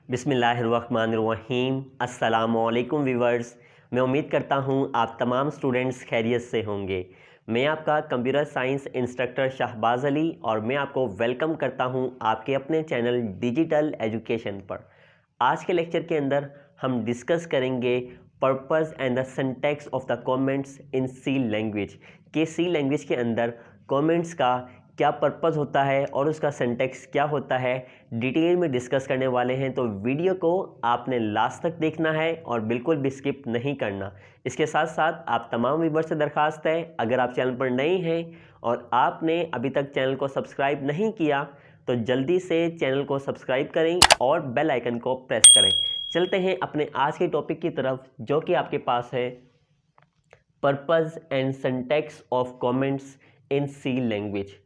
बिस्मिल्लाहिर्रहमानिर्रहीम। अस्सलामुअलैकुम व्यूवर्स। मैं उम्मीद करता हूँ आप तमाम स्टूडेंट्स खैरियत से होंगे। मैं आपका computer science instructor Shahbaz Ali और मैं आपको वेलकम करता हूँ आपके अपने चैनल डिजिटल एजुकेशन पर। आज के लेक्चर के अंदर हम डिस्कस करेंगे purpose and the syntax of the comments in C language के सी लैंग्वेज के अंदर कमेंट्स का क्या पर्पस होता है और उसका सिंटैक्स क्या होता है, डिटेल में डिस्कस करने वाले हैं। तो वीडियो को आपने लास्ट तक देखना है और बिल्कुल भी स्किप नहीं करना। इसके साथ साथ आप तमाम व्यूअर्स से दरख्वास्त है, अगर आप चैनल पर नए हैं और आपने अभी तक चैनल को सब्सक्राइब नहीं किया तो जल्दी से चैनल को सब्सक्राइब करें और बेल आइकन को प्रेस करें। चलते हैं अपने आज के टॉपिक की तरफ, जो कि आपके पास है purpose and syntax of comments in C language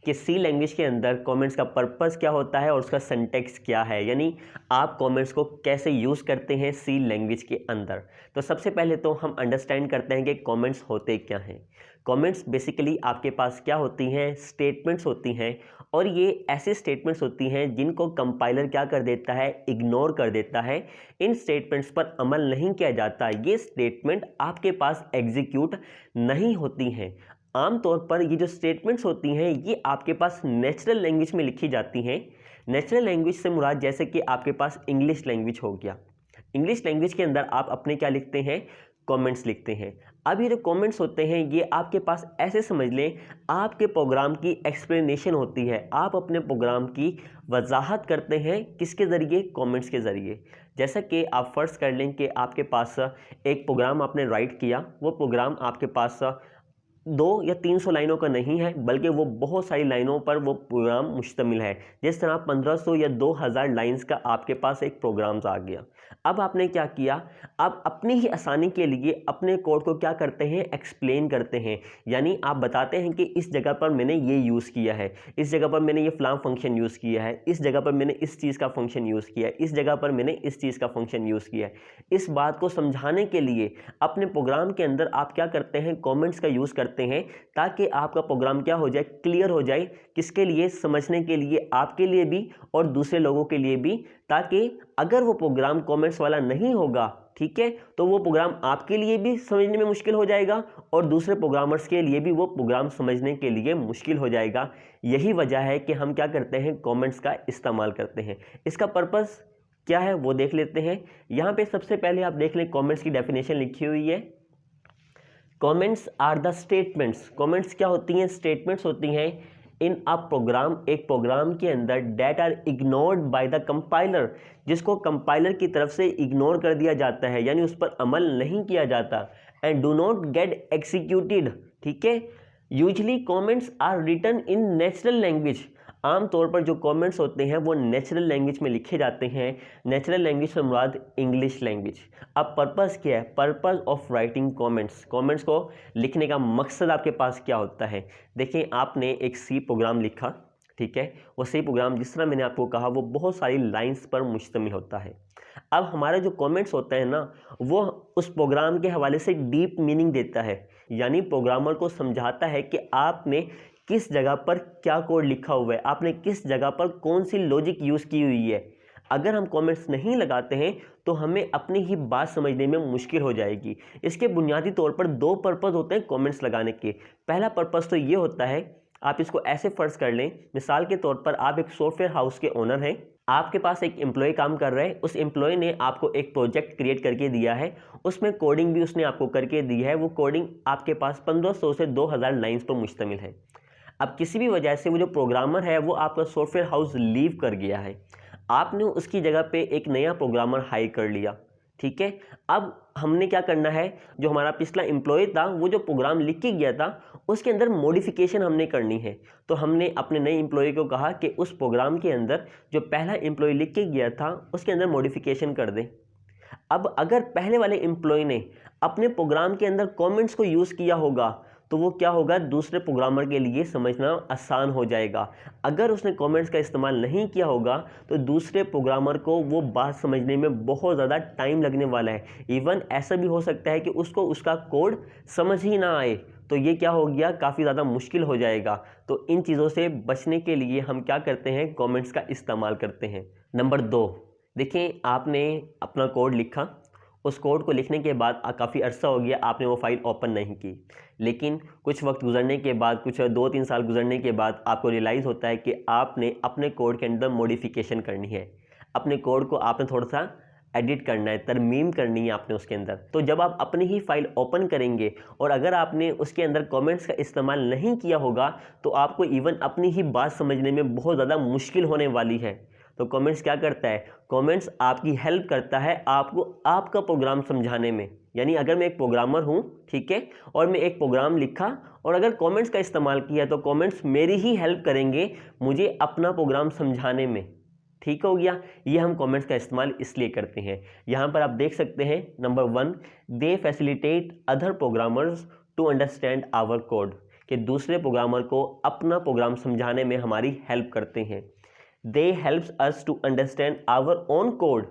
कि सी लैंग्वेज के अंदर कमेंट्स का पर्पस क्या होता है और उसका सिंटैक्स क्या है, यानी आप कमेंट्स को कैसे यूज़ करते हैं सी लैंग्वेज के अंदर। तो सबसे पहले तो हम अंडरस्टैंड करते हैं कि कमेंट्स होते क्या हैं। कमेंट्स बेसिकली आपके पास क्या होती हैं, स्टेटमेंट्स होती हैं, और ये ऐसे स्टेटमेंट्स होती हैं जिनको कंपाइलर क्या कर देता है, इग्नोर कर देता है। इन स्टेटमेंट्स पर अमल नहीं किया जाता, ये स्टेटमेंट आपके पास एग्जीक्यूट नहीं होती हैं। आमतौर पर ये जो स्टेटमेंट्स होती हैं ये आपके पास नेचुरल लैंग्वेज में लिखी जाती हैं। नेचुरल लैंग्वेज से मुराद जैसे कि आपके पास इंग्लिश लैंग्वेज हो गया। इंग्लिश लैंग्वेज के अंदर आप अपने क्या लिखते हैं, कमेंट्स लिखते हैं। अब ये जो कमेंट्स होते हैं ये आपके पास ऐसे समझ लें आपके प्रोग्राम की एक्सप्लेनेशन होती है। आप अपने प्रोग्राम की वजाहत करते हैं किसके ज़रिए, कमेंट्स के ज़रिए। जैसा कि आप फ़र्ज़ कर लें कि आपके पास एक प्रोग्राम आपने राइट किया, वो प्रोग्राम आपके पास 2 या 300 लाइनों का नहीं है, बल्कि वो बहुत सारी लाइनों पर वो प्रोग्राम मुश्तमिल है। जिस तरह 1500 या 2000 लाइंस का आपके पास एक प्रोग्राम आ गया। अब आपने क्या किया, आप अपनी ही आसानी के लिए अपने कोड को क्या करते हैं, एक्सप्लेन करते हैं। यानी आप बताते हैं कि इस जगह पर मैंने ये यूज़ किया है, इस जगह पर मैंने ये फ़लाँ फंक्शन यूज़ किया है, इस जगह पर मैंने इस चीज़ का फंक्शन यूज़ किया है, इस जगह पर मैंने इस चीज़ का फंक्शन यूज़ किया है। इस बात को समझाने के लिए अपने प्रोग्राम के अंदर आप क्या करते हैं, कमेंट्स का यूज़ करते हैं, ताकि आपका प्रोग्राम क्या हो जाए, क्लियर हो जाए। किसके लिए, समझने के लिए, आपके लिए भी और दूसरे लोगों के लिए भी, ताकि अगर वो प्रोग्राम कमेंट्स वाला नहीं होगा, ठीक है, तो वो प्रोग्राम आपके लिए भी समझने में मुश्किल हो जाएगा और दूसरे प्रोग्रामर्स के लिए भी वो प्रोग्राम समझने के लिए मुश्किल हो जाएगा। यही वजह है कि हम क्या करते हैं, कमेंट्स का इस्तेमाल करते हैं। इसका पर्पस क्या है वो देख लेते हैं। यहाँ पे सबसे पहले आप देख लें, कमेंट्स की डेफिनेशन लिखी हुई है। Comments are the statements. Comments क्या होती हैं, स्टेटमेंट्स होती हैं इन अ प्रोग्राम, एक प्रोग्राम के अंदर, that are ignored by the compiler, जिसको कंपाइलर की तरफ से इग्नोर कर दिया जाता है, यानी उस पर अमल नहीं किया जाता। And do not get executed, ठीक है। Usually comments are written in natural language. आमतौर पर जो कमेंट्स होते हैं वो नेचुरल लैंग्वेज में लिखे जाते हैं। नेचुरल लैंग्वेज से मुराद इंग्लिश लैंग्वेज। अब पर्पस क्या है, purpose of writing comments. Comments को लिखने का मकसद आपके पास क्या होता है। देखिए, आपने एक सी प्रोग्राम लिखा, ठीक है, वो सी प्रोग्राम जिस तरह मैंने आपको कहा वो बहुत सारी लाइंस पर मुश्तमिल होता है। अब हमारा जो कमेंट्स होता है ना, वो उस प्रोग्राम के हवाले से डीप मीनिंग देता है, यानी प्रोग्रामर को समझाता है कि आपने किस जगह पर क्या कोड लिखा हुआ है, आपने किस जगह पर कौन सी लॉजिक यूज़ की हुई है। अगर हम कमेंट्स नहीं लगाते हैं तो हमें अपनी ही बात समझने में मुश्किल हो जाएगी। इसके बुनियादी तौर पर 2 पर्पस होते हैं कमेंट्स लगाने के। पहला पर्पस तो ये होता है, आप इसको ऐसे फ़र्ज़ कर लें, मिसाल के तौर पर आप एक सॉफ्टवेयर हाउस के ओनर हैं, आपके पास एक एम्प्लॉय काम कर रहा है, उस एम्प्लॉय ने आपको एक प्रोजेक्ट क्रिएट करके दिया है, उसमें कोडिंग भी उसने आपको करके दी है। वो कोडिंग आपके पास 1500 से 2000 लाइंस पर मुश्तमिल है। अब किसी भी वजह से वो जो प्रोग्रामर है वो आपका सॉफ्टवेयर हाउस लीव कर गया है, आपने उसकी जगह पे एक नया प्रोग्रामर हायर कर लिया, ठीक है। अब हमने क्या करना है, जो हमारा पिछला एम्प्लॉय था वो जो प्रोग्राम लिख के गया था उसके अंदर मॉडिफिकेशन हमने करनी है। तो हमने अपने नए एम्प्लॉय को कहा कि उस प्रोग्राम के अंदर जो पहला एम्प्लॉय लिख के गया था उसके अंदर मॉडिफिकेशन कर दें। अब अगर पहले वाले एम्प्लॉय ने अपने प्रोग्राम के अंदर कमेंट्स को यूज़ किया होगा तो वो क्या होगा, दूसरे प्रोग्रामर के लिए समझना आसान हो जाएगा। अगर उसने कमेंट्स का इस्तेमाल नहीं किया होगा तो दूसरे प्रोग्रामर को वो बात समझने में बहुत ज़्यादा टाइम लगने वाला है। इवन ऐसा भी हो सकता है कि उसको उसका कोड समझ ही ना आए, तो ये क्या हो गया, काफ़ी ज़्यादा मुश्किल हो जाएगा। तो इन चीज़ों से बचने के लिए हम क्या करते हैं, कमेंट्स का इस्तेमाल करते हैं। नंबर 2, देखें, आपने अपना कोड लिखा, उस कोड को लिखने के बाद काफ़ी अरसा हो गया, आपने वो फाइल ओपन नहीं की, लेकिन कुछ वक्त गुजरने के बाद, कुछ 2-3 साल गुजरने के बाद आपको रियलाइज़ होता है कि आपने अपने कोड के अंदर मॉडिफिकेशन करनी है, अपने कोड को आपने थोड़ा सा एडिट करना है, तरमीम करनी है आपने उसके अंदर। तो जब आप अपनी ही फाइल ओपन करेंगे और अगर आपने उसके अंदर कमेंट्स का इस्तेमाल नहीं किया होगा तो आपको इवन अपनी ही बात समझने में बहुत ज़्यादा मुश्किल होने वाली है। तो कमेंट्स क्या करता है? कमेंट्स आपकी हेल्प करता है आपको आपका प्रोग्राम समझाने में। यानी अगर मैं एक प्रोग्रामर हूँ, ठीक है, और मैं एक प्रोग्राम लिखा और अगर कमेंट्स का इस्तेमाल किया तो कमेंट्स मेरी ही हेल्प करेंगे मुझे अपना प्रोग्राम समझाने में। ठीक हो गया। ये हम कमेंट्स का इस्तेमाल इसलिए करते हैं। यहाँ पर आप देख सकते हैं, number 1, they facilitate other programmers to understand our code, कि दूसरे प्रोग्रामर को अपना प्रोग्राम समझाने में हमारी हेल्प करते हैं। They helps us to understand our own code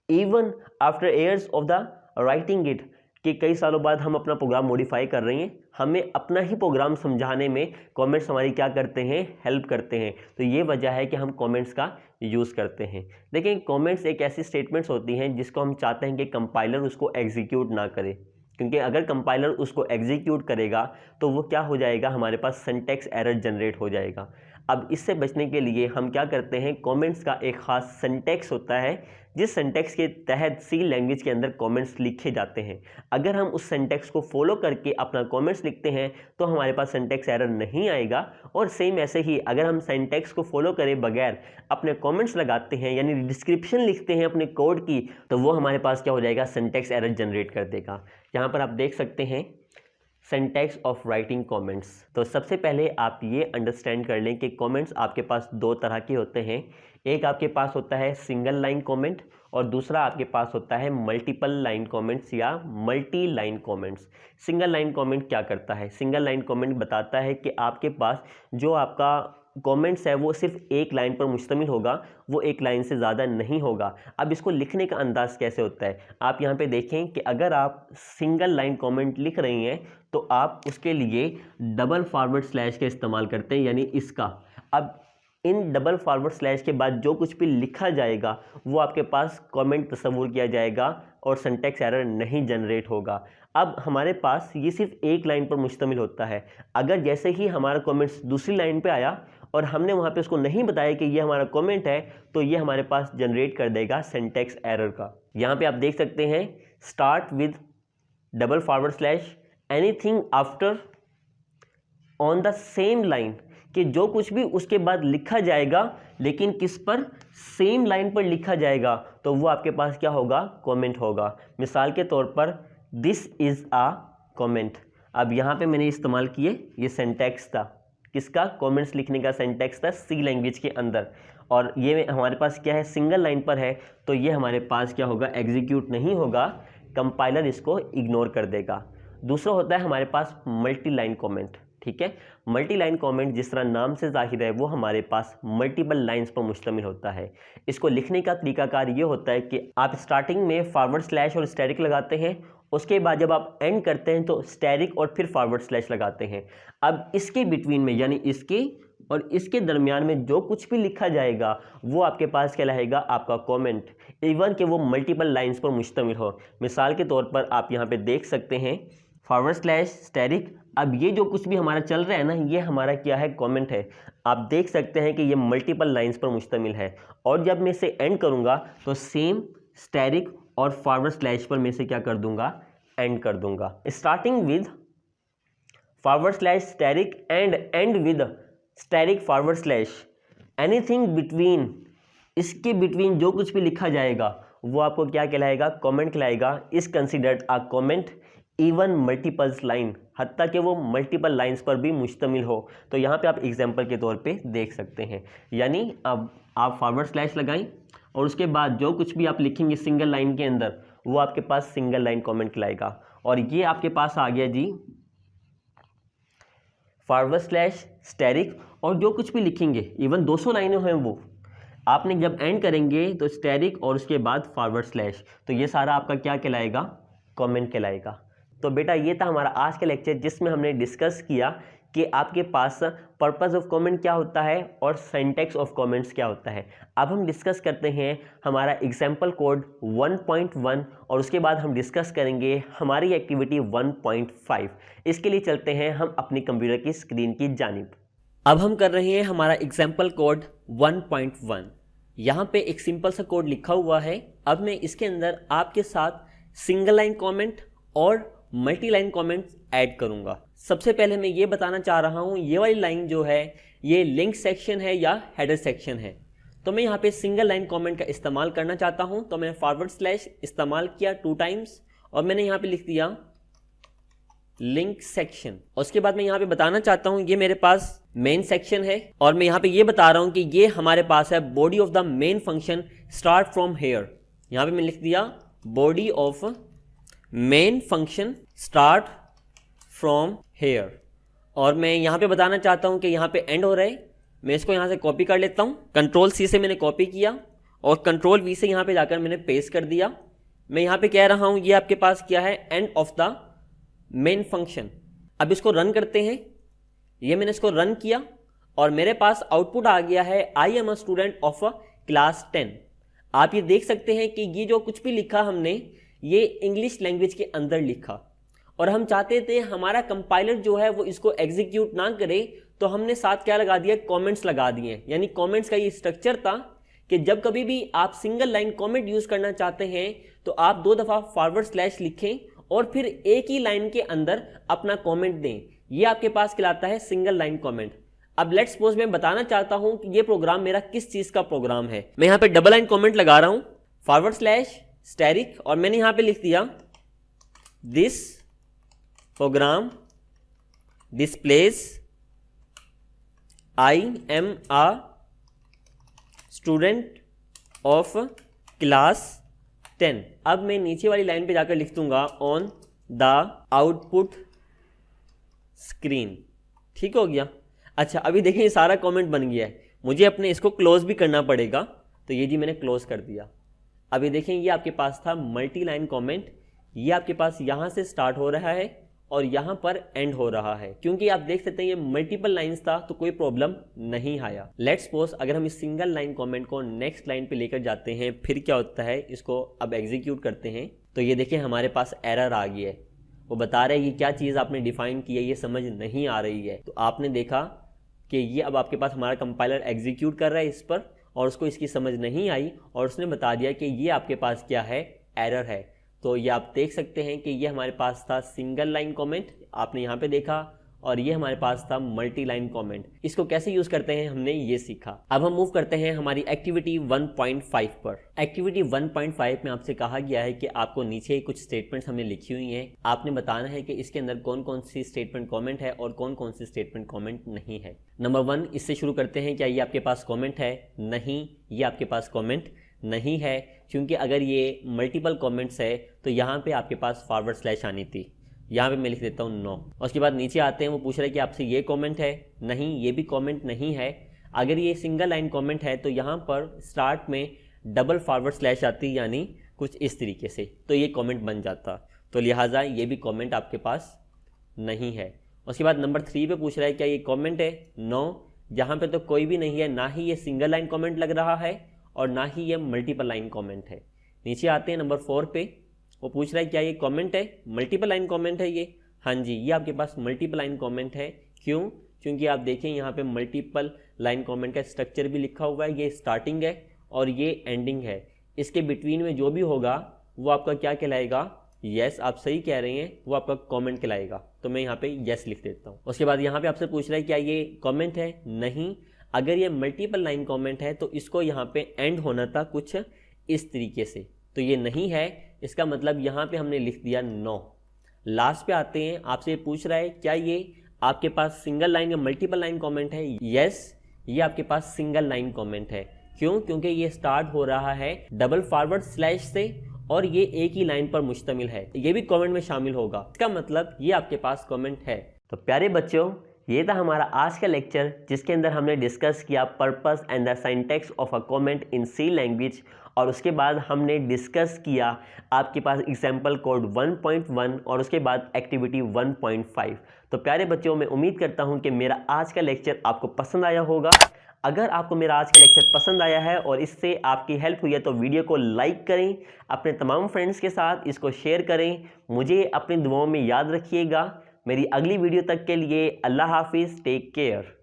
even after years of the writing it, कि कई सालों बाद हम अपना प्रोग्राम मॉडिफाई कर रहे हैं, हमें अपना ही प्रोग्राम समझाने में कमेंट्स हमारी क्या करते हैं? हेल्प करते हैं। तो ये वजह है कि हम कमेंट्स का यूज़ करते हैं। देखिए, कमेंट्स एक ऐसी स्टेटमेंट्स होती हैं जिसको हम चाहते हैं कि कंपाइलर उसको एग्जीक्यूट ना करे, क्योंकि अगर कंपाइलर उसको एग्जीक्यूट करेगा तो वो क्या हो जाएगा? हमारे पास सिंटैक्स एरर जनरेट हो जाएगा। अब इससे बचने के लिए हम क्या करते हैं? कमेंट्स का एक ख़ास सिंटैक्स होता है जिस सिंटैक्स के तहत सी लैंग्वेज के अंदर कमेंट्स लिखे जाते हैं। अगर हम उस सिंटैक्स को फॉलो करके अपना कमेंट्स लिखते हैं तो हमारे पास सिंटैक्स एरर नहीं आएगा। और सेम ऐसे ही अगर हम सिंटैक्स को फॉलो करे बगैर अपने कमेंट्स लगाते हैं, यानी डिस्क्रिप्शन लिखते हैं अपने कोड की, तो वो हमारे पास क्या हो जाएगा? सिंटैक्स एरर जनरेट कर देगा। यहाँ पर आप देख सकते हैं सिंटैक्स ऑफ राइटिंग कमेंट्स। तो सबसे पहले आप ये अंडरस्टैंड कर लें कि कमेंट्स आपके पास 2 तरह के होते हैं। एक आपके पास होता है सिंगल लाइन कमेंट और दूसरा आपके पास होता है मल्टीपल लाइन कमेंट्स या multi line comments. Single line comment क्या करता है? सिंगल लाइन कमेंट बताता है कि आपके पास जो आपका कमेंट्स है वो सिर्फ एक लाइन पर मुश्तमिल होगा, वो एक लाइन से ज़्यादा नहीं होगा। अब इसको लिखने का अंदाज़ कैसे होता है? आप यहाँ पे देखें कि अगर आप सिंगल लाइन कमेंट लिख रही हैं तो आप उसके लिए डबल फॉरवर्ड स्लैश का इस्तेमाल करते हैं, यानी इसका। अब इन डबल फॉरवर्ड स्लैश के बाद जो कुछ भी लिखा जाएगा वो आपके पास कमेंट तस्वूर किया जाएगा और सिंटैक्स एरर नहीं जनरेट होगा। अब हमारे पास ये सिर्फ एक लाइन पर मुश्तमिल होता है। अगर जैसे ही हमारा कमेंट्स दूसरी लाइन पे आया और हमने वहाँ पे उसको नहीं बताया कि ये हमारा कमेंट है, तो ये हमारे पास जनरेट कर देगा सिंटैक्स एरर का। यहाँ पे आप देख सकते हैं, start with double forward slash anything after on the same line, कि जो कुछ भी उसके बाद लिखा जाएगा लेकिन किस पर? सेम लाइन पर लिखा जाएगा, तो वो आपके पास क्या होगा? कमेंट होगा। मिसाल के तौर पर दिस इज़ आ कमेंट। अब यहाँ पे मैंने इस्तेमाल किए, ये सिंटैक्स था किसका? कमेंट्स लिखने का सिंटैक्स था सी लैंग्वेज के अंदर, और ये हमारे पास क्या है? सिंगल लाइन पर है, तो ये हमारे पास क्या होगा? एग्जीक्यूट नहीं होगा, कंपाइलर इसको इग्नोर कर देगा। दूसरा होता है हमारे पास मल्टी लाइन कमेंट। ठीक है, मल्टी लाइन कमेंट जिस तरह नाम से जाहिर है वो हमारे पास मल्टीपल लाइंस पर मुश्तमिल होता है। इसको लिखने का तरीकाकार ये होता है कि आप स्टार्टिंग में फॉरवर्ड स्लैश और स्टैरिक लगाते हैं, उसके बाद जब आप एंड करते हैं तो स्टैरिक और फिर फॉरवर्ड स्लैश लगाते हैं। अब इसके बिटवीन में, यानी इसके और इसके दरमियान में जो कुछ भी लिखा जाएगा वो आपके पास कहलाएगा आपका कमेंट, इवन कि वो मल्टीपल लाइंस पर मुश्तमिल हो। मिसाल के तौर पर आप यहाँ पे देख सकते हैं फॉरवर्ड स्लैश स्टैरिक। अब ये जो कुछ भी हमारा चल रहा है ना, ये हमारा क्या है? कमेंट है। आप देख सकते हैं कि ये मल्टीपल लाइंस पर मुश्तमिल है, और जब मैं इसे एंड करूँगा तो सेम स्टैरिक और फॉरवर्ड स्लैश पर मैं इसे क्या कर दूंगा? एंड कर दूंगा। Starting with forward slash asterisk and and with asterisk forward slash anything between, इसके बिटवीन जो कुछ भी लिखा जाएगा वो आपको क्या कहलाएगा? कमेंट कहलाएगा। Is considered a comment even multiples line, हत्ता कि वो मल्टीपल लाइंस पर भी मुश्तमिल हो। तो यहाँ पे आप एग्जांपल के तौर पे देख सकते हैं, यानी अब आप फॉरवर्ड स्लैश लगाएं और उसके बाद जो कुछ भी आप लिखेंगे सिंगल लाइन के अंदर वो आपके पास सिंगल लाइन कमेंट कहलाएगा। और ये आपके पास आ गया जी फॉरवर्ड स्लैश स्टैरिक, और जो कुछ भी लिखेंगे इवन 200 लाइनें हैं वो आपने जब एंड करेंगे तो स्टैरिक और उसके बाद फॉरवर्ड स्लैश, तो ये सारा आपका क्या कहलाएगा? कमेंट कहलाएगा। तो बेटा ये था हमारा आज का लेक्चर जिसमें हमने डिस्कस किया कि आपके पास पर्पस ऑफ कमेंट क्या होता है और सिंटैक्स ऑफ कमेंट्स क्या होता है। अब हम डिस्कस करते हैं हमारा एग्जाम्पल कोड 1.1 और उसके बाद हम डिस्कस करेंगे हमारी एक्टिविटी 1.5। इसके लिए चलते हैं हम अपनी कंप्यूटर की स्क्रीन की जानिब। अब हम कर रहे हैं हमारा एग्जाम्पल कोड 1.1। यहाँ पे एक सिंपल सा कोड लिखा हुआ है। अब मैं इसके अंदर आपके साथ सिंगल लाइन कमेंट और मल्टी लाइन कमेंट्स ऐड करूंगा। सबसे पहले मैं ये बताना चाह रहा हूँ ये वाली लाइन जो है ये लिंक सेक्शन है या हेडर सेक्शन है। तो मैं यहाँ पे सिंगल लाइन कमेंट का इस्तेमाल करना चाहता हूँ, तो मैंने / इस्तेमाल किया 2 टाइम्स और मैंने यहाँ पे लिख दिया लिंक सेक्शन। उसके बाद मैं यहाँ पे बताना चाहता हूँ ये मेरे पास मेन सेक्शन है और मैं यहाँ पे ये बता रहा हूँ कि ये हमारे पास है body of the main function start from here. यहाँ पे मैं लिख दिया body of main function start from here और मैं यहाँ पे बताना चाहता हूँ कि यहाँ पे एंड हो रहा है। मैं इसको यहाँ से कॉपी कर लेता हूँ, Ctrl+C से मैंने कॉपी किया और Ctrl+V से यहाँ पे जाकर मैंने पेस्ट कर दिया। मैं यहाँ पे कह रहा हूँ ये आपके पास क्या है, end of the main function. अब इसको रन करते हैं। ये मैंने इसको रन किया और मेरे पास आउटपुट आ गया है आई am a student of class 10। आप ये देख सकते हैं कि ये जो कुछ भी लिखा हमने ये इंग्लिश लैंग्वेज के अंदर लिखा और हम चाहते थे हमारा कंपाइलर जो है वो इसको एग्जीक्यूट ना करे, तो हमने साथ क्या लगा दिया, कमेंट्स लगा दिए। यानी कमेंट्स का ये स्ट्रक्चर था कि जब कभी भी आप सिंगल लाइन कमेंट यूज करना चाहते हैं तो आप 2 दफा / लिखें और फिर एक ही लाइन के अंदर अपना कमेंट दें। ये आपके पास कहलाता है सिंगल लाइन कमेंट। अब लेट्स सपोज मैं बताना चाहता हूं कि ये प्रोग्राम मेरा किस चीज का प्रोग्राम है। मैं यहाँ पे डबल लाइन कमेंट लगा रहा हूं / और मैंने यहाँ पे लिख दिया this program displays I am a student of class 10। अब मैं नीचे वाली लाइन पे जाकर लिख दूंगा ऑन द आउटपुट स्क्रीन। ठीक हो गया। अच्छा अभी देखें ये सारा कमेंट बन गया है, मुझे अपने इसको क्लोज भी करना पड़ेगा, तो ये जी मैंने क्लोज कर दिया। अभी देखें ये आपके पास था मल्टी लाइन कमेंट, ये आपके पास यहाँ से स्टार्ट हो रहा है और यहाँ पर एंड हो रहा है। क्योंकि आप देख सकते हैं ये मल्टीपल लाइंस था तो कोई प्रॉब्लम नहीं आया। लेट्स सपोज अगर हम इस सिंगल लाइन कमेंट को नेक्स्ट लाइन पे लेकर जाते हैं फिर क्या होता है, इसको अब एग्जीक्यूट करते हैं तो ये देखें हमारे पास एरर आ गई है। वो बता रहे हैं ये क्या चीज़ आपने डिफाइन की है, ये समझ नहीं आ रही है। तो आपने देखा कि ये अब आपके पास हमारा कंपाइलर एग्जीक्यूट कर रहा है इस पर और उसको इसकी समझ नहीं आई और उसने बता दिया कि ये आपके पास क्या है, एरर है। तो ये आप देख सकते हैं कि ये हमारे पास था सिंगल लाइन कमेंट, आपने यहाँ पे देखा, और ये हमारे पास था मल्टी लाइन कमेंट। इसको कैसे यूज करते हैं हमने ये सीखा। अब हम मूव करते हैं हमारी एक्टिविटी 1.5 पर। एक्टिविटी 1.5 में आपसे कहा गया है कि आपको नीचे कुछ स्टेटमेंट्स हमने लिखी हुई हैं, आपने बताना है कि इसके अंदर कौन कौन सी स्टेटमेंट कमेंट है और कौन कौन सी स्टेटमेंट कमेंट नहीं है। नंबर 1 इससे शुरू करते हैं, क्या ये आपके पास कमेंट है? नहीं, ये आपके पास कमेंट नहीं है, क्योंकि अगर ये मल्टीपल कमेंट्स है तो यहाँ पे आपके पास / आनी थी। यहाँ पे मैं लिख देता हूँ नो। उसके बाद नीचे आते हैं, वो पूछ रहे हैं कि आपसे ये कमेंट है? नहीं, ये भी कमेंट नहीं है। अगर ये सिंगल लाइन कमेंट है तो यहाँ पर स्टार्ट में डबल / आती, यानी कुछ इस तरीके से, तो ये कमेंट बन जाता। तो लिहाजा ये भी कमेंट आपके पास नहीं है। उसके बाद नंबर 3 पे पूछ रहा है क्या ये कमेंट है? नो, यहाँ पे तो कोई भी नहीं है, ना ही ये सिंगल लाइन कमेंट लग रहा है और ना ही ये मल्टीपल लाइन कमेंट है। नीचे आते हैं नंबर 4 पे, वो पूछ रहा है क्या ये कमेंट है? मल्टीपल लाइन कमेंट है ये? हाँ जी, ये आपके पास मल्टीपल लाइन कमेंट है। क्यों? क्योंकि आप देखें यहाँ पे मल्टीपल लाइन कमेंट का स्ट्रक्चर भी लिखा हुआ है, ये स्टार्टिंग है और ये एंडिंग है। इसके बिटवीन में जो भी होगा वो आपका क्या कहलाएगा? यस, आप सही कह रहे हैं, वो आपका कमेंट कहलाएगा। तो मैं यहाँ पे यस लिख देता हूँ। उसके बाद यहाँ पे आपसे पूछ रहा है क्या ये कमेंट है? नहीं, अगर ये मल्टीपल लाइन कमेंट है तो इसको यहाँ पे एंड होना था कुछ इस तरीके से, तो ये नहीं है, इसका मतलब यहाँ पे हमने लिख दिया नो। लास्ट पे आते हैं, आपसे पूछ रहा है क्या ये आपके पास सिंगल लाइन या मल्टीपल लाइन कमेंट है? यस, ये आपके पास सिंगल लाइन कमेंट है। क्यों? क्योंकि ये स्टार्ट हो रहा है डबल / से और ये एक ही लाइन पर मुश्तमिल है, ये भी कमेंट में शामिल होगा। इसका मतलब ये आपके पास कमेंट है। तो प्यारे बच्चों, ये था हमारा आज का लेक्चर, जिसके अंदर हमने डिस्कस किया purpose and the syntax of a comment in C language, और उसके बाद हमने डिस्कस किया आपके पास एग्जाम्पल कोड 1.1 और उसके बाद एक्टिविटी 1.5। तो प्यारे बच्चों, मैं उम्मीद करता हूँ कि मेरा आज का लेक्चर आपको पसंद आया होगा। अगर आपको मेरा आज का लेक्चर पसंद आया है और इससे आपकी हेल्प हुई है तो वीडियो को लाइक करें, अपने तमाम फ्रेंड्स के साथ इसको शेयर करें। मुझे अपनी दुआओं में याद रखिएगा। मेरी अगली वीडियो तक के लिए अल्लाह हाफिज़, टेक केयर।